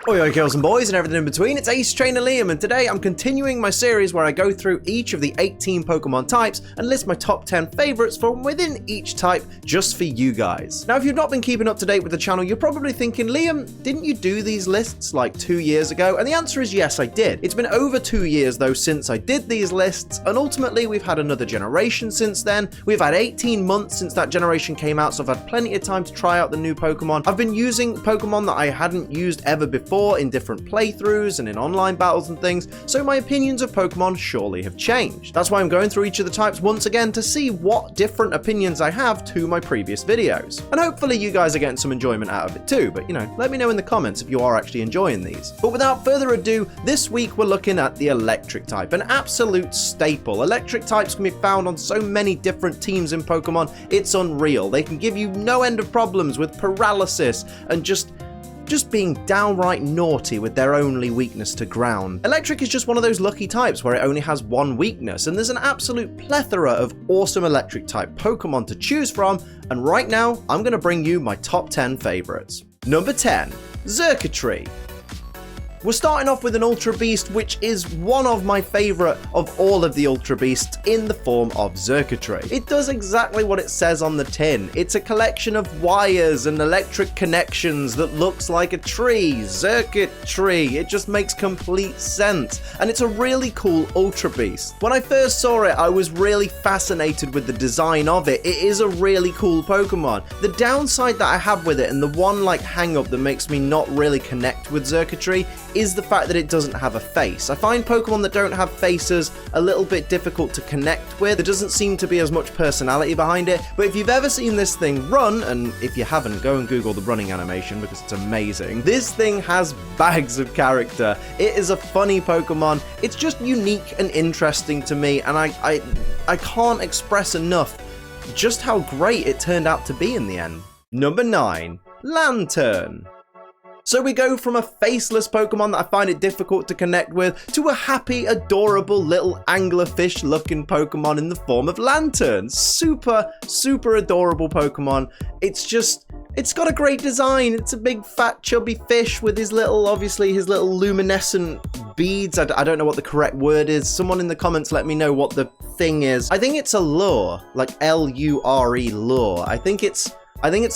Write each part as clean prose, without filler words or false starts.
Oi girls and boys and everything in between, it's Ace Trainer Liam, and today I'm continuing my series where I go through each of the 18 Pokemon types and list my top 10 favorites from within each type just for you guys. Now if you've not been keeping up to date with the channel, you're probably thinking, Liam, didn't you do these lists like 2 years ago? And the answer is yes, I did. It's been over 2 years though since I did these lists, and ultimately we've had another generation since then. We've had 18 months since that generation came out, so I've had plenty of time to try out the new Pokemon. I've been using Pokemon that I hadn't used ever before in different playthroughs and in online battles and things, so my opinions of Pokemon surely have changed. That's why I'm going through each of the types once again to see what different opinions I have to my previous videos. And hopefully you guys are getting some enjoyment out of it too, but let me know in the comments if you are actually enjoying these. But without further ado, this week we're looking at the Electric type, an absolute staple. Electric types can be found on so many different teams in Pokemon, it's unreal. They can give you no end of problems with paralysis and just being downright naughty with their only weakness to ground. Electric is just one of those lucky types where it only has one weakness, and there's an absolute plethora of awesome Electric type Pokemon to choose from, and right now I'm going to bring you my top 10 favorites. Number 10, Circuitry. We're starting off with an Ultra Beast, which is one of my favourite of all of the Ultra Beasts in the form of Circuitry. It does exactly what it says on the tin. It's a collection of wires and electric connections that looks like a tree. Circuitry. It just makes complete sense. And it's a really cool Ultra Beast. When I first saw it, I was really fascinated with the design of it. It is a really cool Pokemon. The downside that I have with it, and the one hang up that makes me not really connect with Circuitry, is the fact that it doesn't have a face. I find Pokemon that don't have faces a little bit difficult to connect with. There doesn't seem to be as much personality behind it, but if you've ever seen this thing run, and if you haven't, go and Google the running animation because it's amazing. This thing has bags of character. It is a funny Pokemon. It's just unique and interesting to me, and I can't express enough just how great it turned out to be in the end. Number 9, Lantern. So we go from a faceless Pokemon that I find it difficult to connect with to a happy, adorable little anglerfish looking Pokemon in the form of Lantern. Super, super adorable Pokemon. It's got a great design. It's a big fat chubby fish with his little luminescent beads. I don't know what the correct word is. Someone in the comments let me know what the thing is. I think it's a lure, like L-U-R-E, lure. I think it's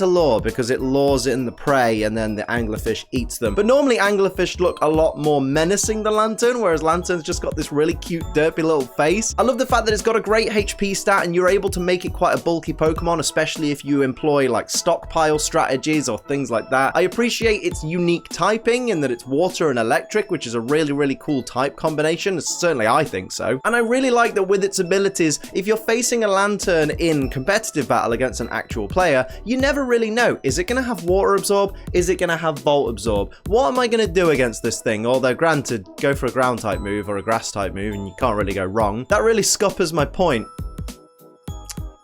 a lure because it lures in the prey and then the anglerfish eats them. But normally anglerfish look a lot more menacing than Lantern, whereas Lantern's just got this really cute, derpy little face. I love the fact that it's got a great HP stat and you're able to make it quite a bulky Pokemon, especially if you employ stockpile strategies or things like that. I appreciate its unique typing in that it's water and electric, which is a really, really cool type combination. Certainly I think so. And I really like that with its abilities, if you're facing a Lantern in competitive battle against an actual player, you never really know. Is it going to have Water Absorb? Is it going to have Volt Absorb? What am I going to do against this thing? Although granted, go for a ground type move or a grass type move and you can't really go wrong. That really scuppers my point.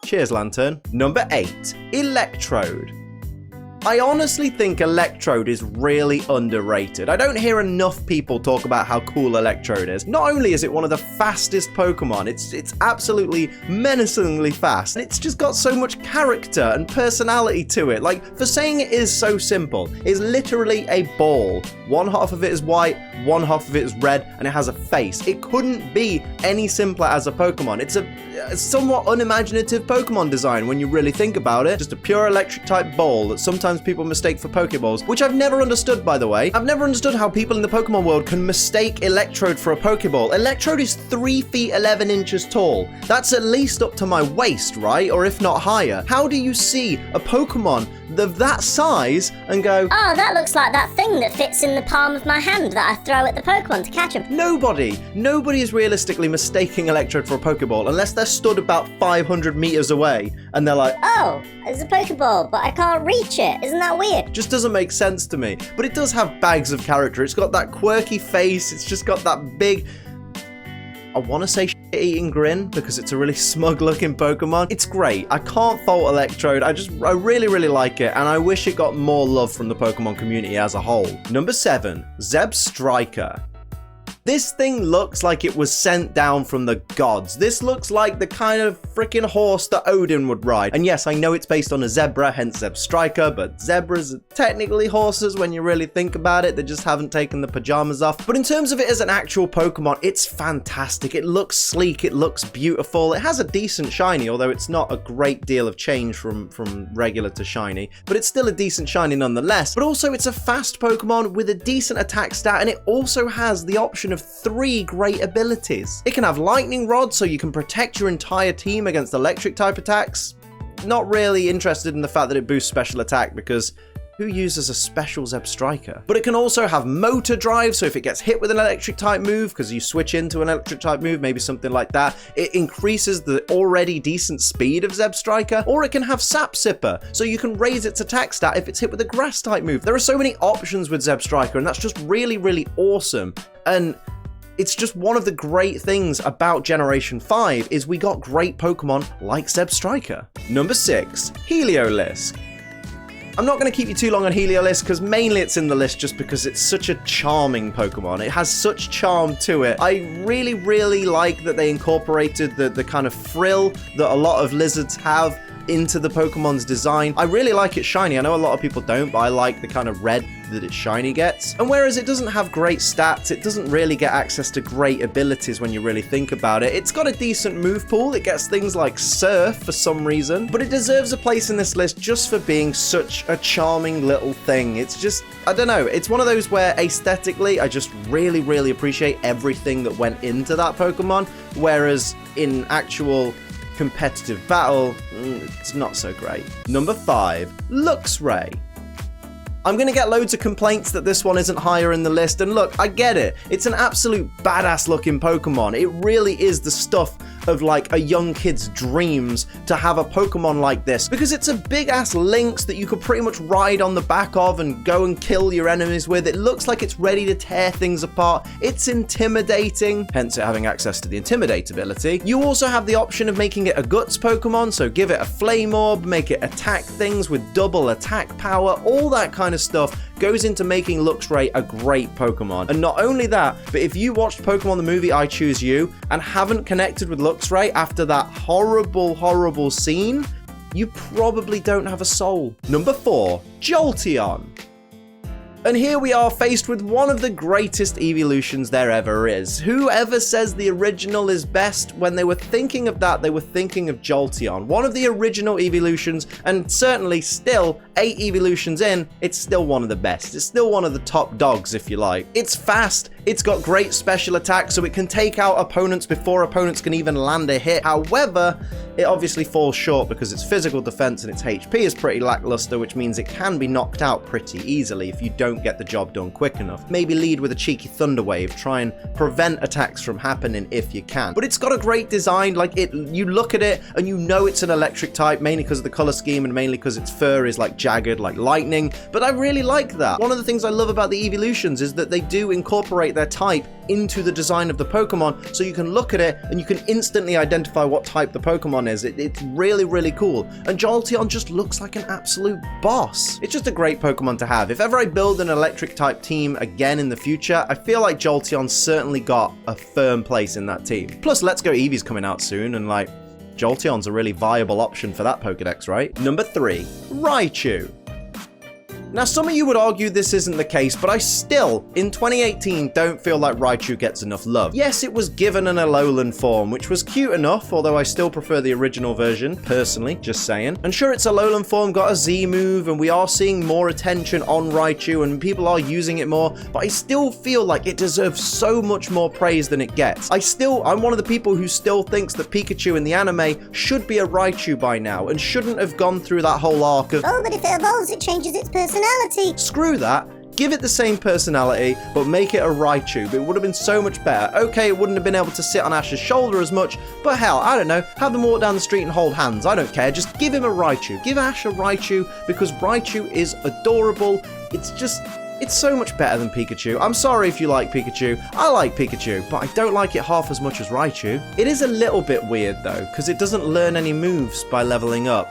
Cheers, Lantern. Number 8, Electrode. I honestly think Electrode is really underrated. I don't hear enough people talk about how cool Electrode is. Not only is it one of the fastest Pokemon, it's absolutely menacingly fast. It's just got so much character and personality to it. For saying it is so simple, it's literally a ball. One half of it is white, one half of it is red, and it has a face. It couldn't be any simpler as a Pokemon. It's a somewhat unimaginative Pokemon design when you really think about it. Just a pure electric type ball that sometimes people mistake for Pokeballs, which I've never understood, by the way. I've never understood how people in the Pokemon world can mistake Electrode for a Pokeball. Electrode is 3 feet 11 inches tall. That's at least up to my waist, right? Or if not higher. How do you see a Pokemon of that size and go, oh, that looks like that thing that fits in the palm of my hand that I throw at the Pokemon to catch them? Nobody is realistically mistaking Electrode for a Pokeball unless they're stood about 500 meters away and they're like, oh, it's a Pokeball, but I can't reach it. Isn't that weird? Just doesn't make sense to me. But it does have bags of character. It's got that quirky face. It's just got that big, I want to say shit-eating grin because it's a really smug-looking Pokemon. It's great. I can't fault Electrode. I really, really like it, and I wish it got more love from the Pokemon community as a whole. Number 7, Zeb Striker. This thing looks like it was sent down from the gods. This looks like the kind of freaking horse that Odin would ride. And yes, I know it's based on a zebra, hence Zeb Striker, but zebras are technically horses when you really think about it. They just haven't taken the pajamas off. But in terms of it as an actual Pokemon, it's fantastic. It looks sleek, it looks beautiful. It has a decent shiny, although it's not a great deal of change from regular to shiny, but it's still a decent shiny nonetheless. But also it's a fast Pokemon with a decent attack stat, and it also has the option of 3 great abilities. It can have Lightning Rod, so you can protect your entire team against electric type attacks. Not really interested in the fact that it boosts special attack, because who uses a special Zeb Striker? But it can also have Motor Drive, so if it gets hit with an electric type move, because you switch into an electric type move, maybe something like that, it increases the already decent speed of Zeb Striker. Or it can have Sap Sipper, so you can raise its attack stat if it's hit with a grass type move. There are so many options with Zeb Striker, and that's just really, really awesome. And it's just one of the great things about Generation 5 is we got great Pokemon like Zeb Striker. Number 6, Heliolisk. I'm not going to keep you too long on Heliolisk, because mainly it's in the list just because it's such a charming Pokemon. It has such charm to it. I really, really like that they incorporated the kind of frill that a lot of lizards have into the Pokemon's design. I really like it shiny. I know a lot of people don't, but I like the kind of red that its shiny gets. And whereas it doesn't have great stats, it doesn't really get access to great abilities when you really think about it. It's got a decent move pool. It gets things like Surf for some reason, but it deserves a place in this list just for being such a charming little thing. It's just, I don't know, it's one of those where aesthetically I just really, really appreciate everything that went into that Pokemon, whereas in actual competitive battle, it's not so great. Number 5, Luxray. I'm going to get loads of complaints that this one isn't higher in the list, and look, I get it. It's an absolute badass looking Pokemon. It really is the stuff of like a young kid's dreams to have a Pokemon like this, because it's a big ass lynx that you could pretty much ride on the back of and go and kill your enemies with. It looks like it's ready to tear things apart. It's intimidating, hence it having access to the Intimidate ability. You also have the option of making it a Guts Pokemon, so give it a Flame Orb, make it attack things with double attack power, all that kind of stuff goes into making Luxray a great Pokemon. And not only that, but if you watched Pokemon the movie I Choose You and haven't connected with Luxray after that horrible, horrible scene, you probably don't have a soul. Number 4, Jolteon. And here we are faced with one of the greatest evolutions there ever is. Whoever says the original is best, when they were thinking of that, they were thinking of Jolteon. One of the original evolutions, and certainly still 8 evolutions in, it's still one of the best. It's still one of the top dogs, if you like. It's fast, it's got great special attack, so it can take out opponents before opponents can even land a hit. However, it obviously falls short because its physical defense and its HP is pretty lackluster, which means it can be knocked out pretty easily if you don't get the job done quick enough. Maybe lead with a cheeky Thunder Wave, try and prevent attacks from happening if you can. But it's got a great design. Like, you look at it and you know it's an electric type, mainly because of the color scheme and mainly because its fur is like jagged like lightning, but I really like that. One of the things I love about the evolutions is that they do incorporate their type into the design of the Pokemon, so you can look at it and you can instantly identify what type the Pokemon is. It's really, really cool. And Jolteon just looks like an absolute boss. It's just a great Pokemon to have. If ever I build an electric type team again in the future, I feel like Jolteon's certainly got a firm place in that team. Plus, Let's Go Eevee's coming out soon, and like, Jolteon's a really viable option for that Pokedex, right? Number 3, Raichu. Now, some of you would argue this isn't the case, but I still, in 2018, don't feel like Raichu gets enough love. Yes, it was given an Alolan form, which was cute enough, although I still prefer the original version, personally, just saying. And sure, its Alolan form got a Z move, and we are seeing more attention on Raichu, and people are using it more, but I still feel like it deserves so much more praise than it gets. I'm one of the people who still thinks that Pikachu in the anime should be a Raichu by now, and shouldn't have gone through that whole arc of, oh, but if it evolves, it changes its personality. Screw that. Give it the same personality, but make it a Raichu. It would have been so much better. Okay, it wouldn't have been able to sit on Ash's shoulder as much, but hell, I don't know, have them walk down the street and hold hands. I don't care. Just give him a Raichu. Give Ash a Raichu, because Raichu is adorable. It's so much better than Pikachu. I'm sorry if you like Pikachu. I like Pikachu, but I don't like it half as much as Raichu. It is a little bit weird though, because it doesn't learn any moves by leveling up.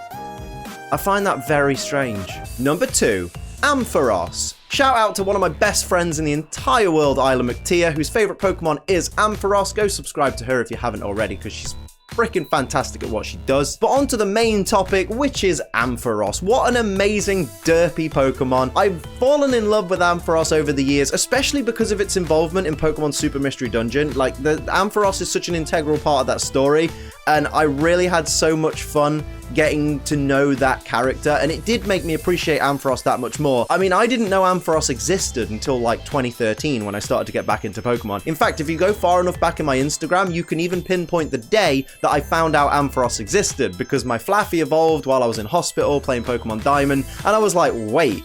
I find that very strange. Number 2, Ampharos. Shout out to one of my best friends in the entire world, Isla McTia, whose favourite Pokemon is Ampharos. Go subscribe to her if you haven't already, because she's freaking fantastic at what she does. But on to the main topic, which is Ampharos. What an amazing derpy Pokemon. I've fallen in love with Ampharos over the years, especially because of its involvement in Pokemon Super Mystery Dungeon. Like, the Ampharos is such an integral part of that story, and I really had so much fun getting to know that character, and it did make me appreciate Ampharos that much more. I mean, I didn't know Ampharos existed until like 2013 when I started to get back into Pokemon. In fact, if you go far enough back in my Instagram, you can even pinpoint the day that I found out Ampharos existed, because my Flaffy evolved while I was in hospital playing Pokemon Diamond, and I was like, wait,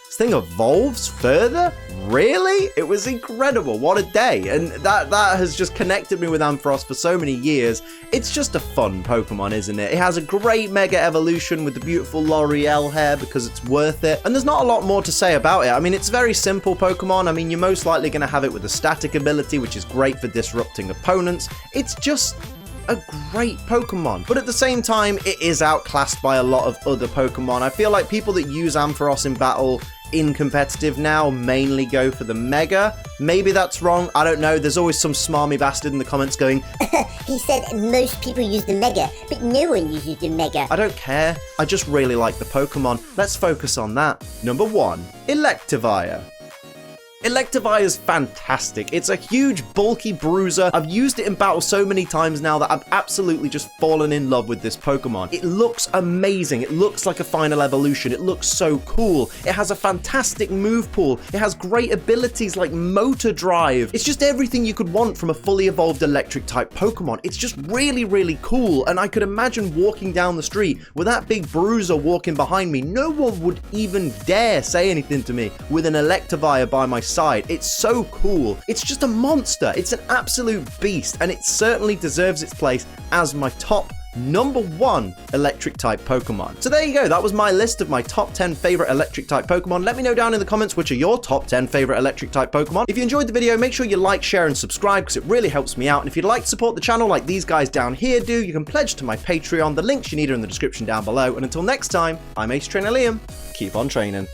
this thing evolves further? Really? It was incredible. What a day. And that has just connected me with Ampharos for so many years. It's just a fun Pokemon, isn't it? It has a great Mega Evolution with the beautiful L'Oreal hair because it's worth it. And there's not a lot more to say about it. I mean, it's very simple Pokemon. I mean, you're most likely going to have it with a static ability, which is great for disrupting opponents. It's just a great Pokemon. But at the same time, it is outclassed by a lot of other Pokemon. I feel like people that use Ampharos in battle in competitive now mainly go for the Mega. Maybe that's wrong, I don't know. There's always some smarmy bastard in the comments going, he said most people use the Mega, but no one uses the Mega. I don't care, I just really like the Pokemon. Let's focus on that. Number 1, Electivire. Electivire is fantastic. It's a huge, bulky bruiser. I've used it in battle so many times now that I've absolutely just fallen in love with this Pokemon. It looks amazing. It looks like a final evolution. It looks so cool. It has a fantastic move pool. It has great abilities like Motor Drive. It's just everything you could want from a fully evolved electric type Pokemon. It's just really, really cool. And I could imagine walking down the street with that big bruiser walking behind me. No one would even dare say anything to me with an Electivire by my side. It's so cool. It's just a monster. It's an absolute beast, and it certainly deserves its place as my top number 1 electric type Pokemon. So there you go. That was my list of my top 10 favorite electric type Pokemon. Let me know down in the comments which are your top 10 favorite electric type Pokemon. If you enjoyed the video, make sure you like, share, and subscribe because it really helps me out. And if you'd like to support the channel like these guys down here do, you can pledge to my Patreon. The links you need are in the description down below. And until next time, I'm Ace Trainer Liam. Keep on training.